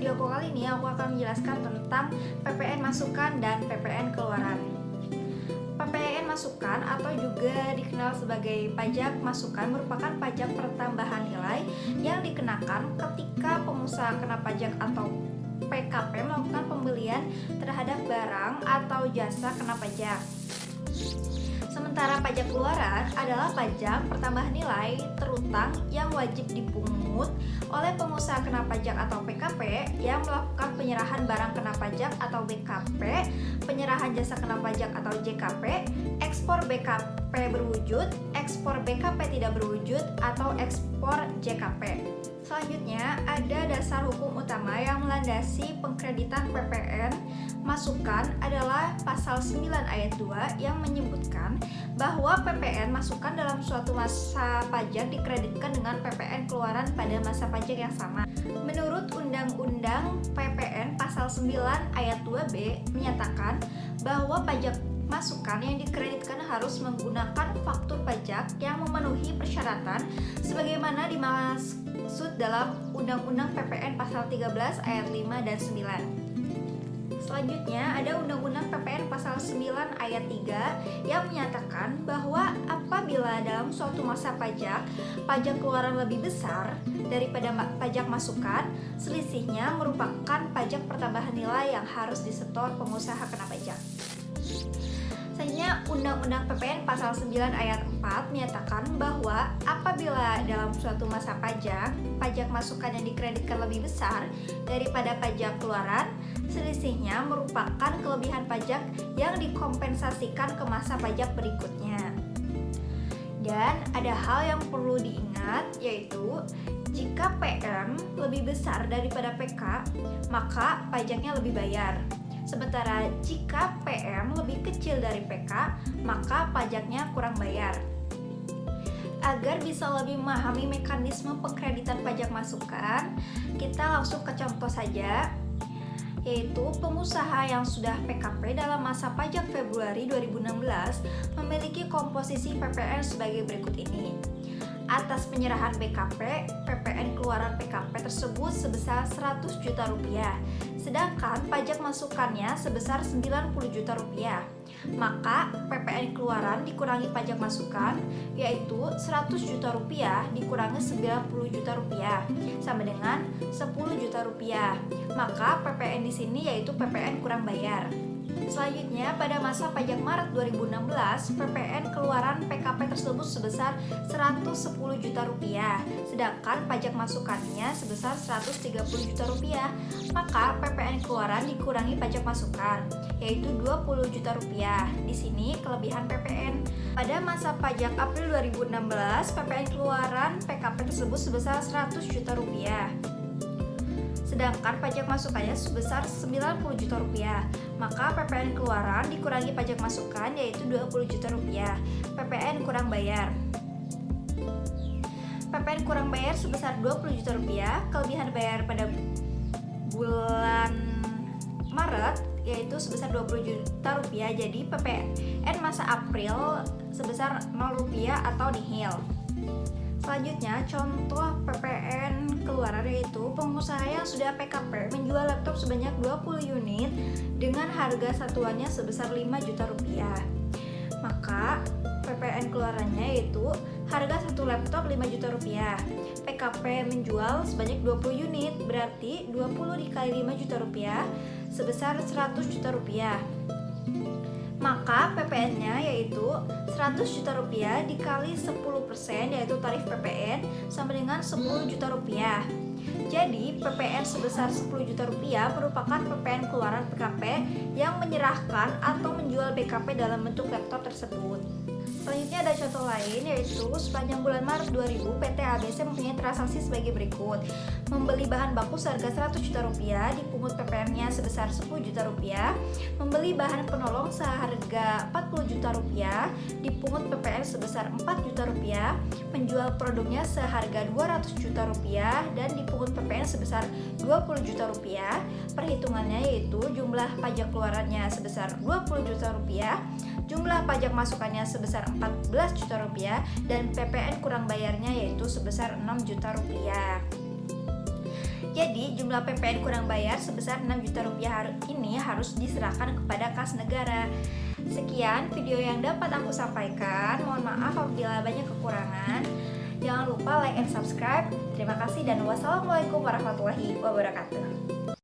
videoku kali ini aku akan menjelaskan tentang PPN masukan dan PPN keluaran. PPN masukan atau juga dikenal sebagai pajak masukan merupakan pajak pertambahan nilai yang dikenakan ketika pengusaha kena pajak atau PKP melakukan pembelian terhadap barang atau jasa kena pajak. Sementara pajak keluaran adalah pajak pertambahan nilai terutang yang wajib dipungut oleh pengusaha kena pajak atau PKP yang melakukan penyerahan barang kena pajak atau BKP, penyerahan jasa kena pajak atau JKP, ekspor BKP berwujud, ekspor BKP tidak berwujud, atau ekspor JKP. Selanjutnya, ada dasar hukum utama yang melandasi pengkreditan PPN masukan adalah pasal 9 ayat 2 yang menyebutkan bahwa PPN masukan dalam suatu masa pajak dikreditkan dengan PPN keluaran pada masa pajak yang sama. Menurut Undang-Undang PPN pasal 9 ayat 2B menyatakan bahwa pajak masukan yang dikreditkan harus menggunakan faktur pajak yang memenuhi persyaratan sebagaimana dimaksud dalam Undang-Undang PPN pasal 13 ayat 5 dan 9. Selanjutnya ada Undang-Undang PPN pasal 9 ayat 3 yang menyatakan bahwa apabila dalam suatu masa pajak keluaran lebih besar daripada pajak masukan, selisihnya merupakan pajak pertambahan nilai yang harus disetor pengusaha kena pajak. Selanjutnya, Undang-Undang PPN pasal 9 ayat 4 menyatakan bahwa apabila dalam suatu masa pajak masukan yang dikreditkan lebih besar daripada pajak keluaran, selisihnya merupakan kelebihan pajak yang dikompensasikan ke masa pajak berikutnya. Dan ada hal yang perlu diingat, yaitu jika PM lebih besar daripada PK, maka pajaknya lebih bayar. Sementara jika PM lebih kecil dari PK, maka pajaknya kurang bayar. Agar bisa lebih memahami mekanisme pengkreditan pajak masukan, kita langsung ke contoh saja, yaitu pengusaha yang sudah PKP dalam masa pajak Februari 2016 memiliki komposisi PPN sebagai berikut ini. Atas penyerahan BKP, PPN keluaran PKP tersebut sebesar 100 juta rupiah, sedangkan pajak masukannya sebesar 90 juta rupiah. Maka PPN keluaran dikurangi pajak masukan, yaitu 100 juta rupiah dikurangi 90 juta rupiah, sama dengan 10 juta rupiah. Maka PPN di sini yaitu PPN kurang bayar. Selanjutnya, pada masa pajak Maret 2016, PPN keluaran PKP tersebut sebesar 110 juta rupiah, sedangkan pajak masukannya sebesar 130 juta rupiah. Maka PPN keluaran dikurangi pajak masukan, yaitu 20 juta rupiah. Di sini kelebihan PPN. Pada masa pajak April 2016, PPN keluaran PKP tersebut sebesar 100 juta rupiah. Sedangkan pajak masukannya sebesar 90 juta rupiah. Maka PPN keluaran dikurangi pajak masukan yaitu 20 juta rupiah. PPN kurang bayar. PPN kurang bayar sebesar 20 juta rupiah. Kelebihan bayar pada bulan Maret yaitu sebesar 20 juta rupiah. Jadi PPN masa April sebesar 0 rupiah atau nihil. Selanjutnya, contoh PPN keluaran yaitu pengusaha yang sudah PKP menjual laptop sebanyak 20 unit dengan harga satuannya sebesar 5 juta rupiah. Maka PPN keluarannya yaitu harga satu laptop 5 juta rupiah. PKP menjual sebanyak 20 unit, berarti 20 dikali 5 juta rupiah sebesar 100 juta rupiah. Maka PPN-nya yaitu 100 juta rupiah dikali 10% yaitu tarif PPN sama dengan 10 juta rupiah. Jadi PPN sebesar 10 juta rupiah merupakan PPN keluaran PKP yang menyerahkan atau menjual BKP dalam bentuk laptop tersebut. Selanjutnya ada contoh lain, yaitu sepanjang bulan Maret 2000 PT ABC mempunyai transaksi sebagai berikut. Membeli bahan baku seharga 100 juta rupiah, dipungut PPN-nya sebesar 10 juta rupiah. Membeli bahan penolong seharga 40 juta rupiah, dipungut PPN sebesar 4 juta rupiah. Menjual produknya seharga 200 juta rupiah dan dipungut PPN sebesar 20 juta rupiah. Perhitungannya yaitu jumlah pajak keluarannya sebesar 20 juta rupiah, jumlah pajak masukannya sebesar 14 juta rupiah, dan PPN kurang bayarnya yaitu sebesar 6 juta rupiah. Jadi jumlah PPN kurang bayar sebesar 6 juta rupiah ini harus diserahkan kepada kas negara. Sekian video yang dapat aku sampaikan. Mohon maaf apabila banyak kekurangan. Jangan lupa like and subscribe. Terima kasih dan wassalamualaikum warahmatullahi wabarakatuh.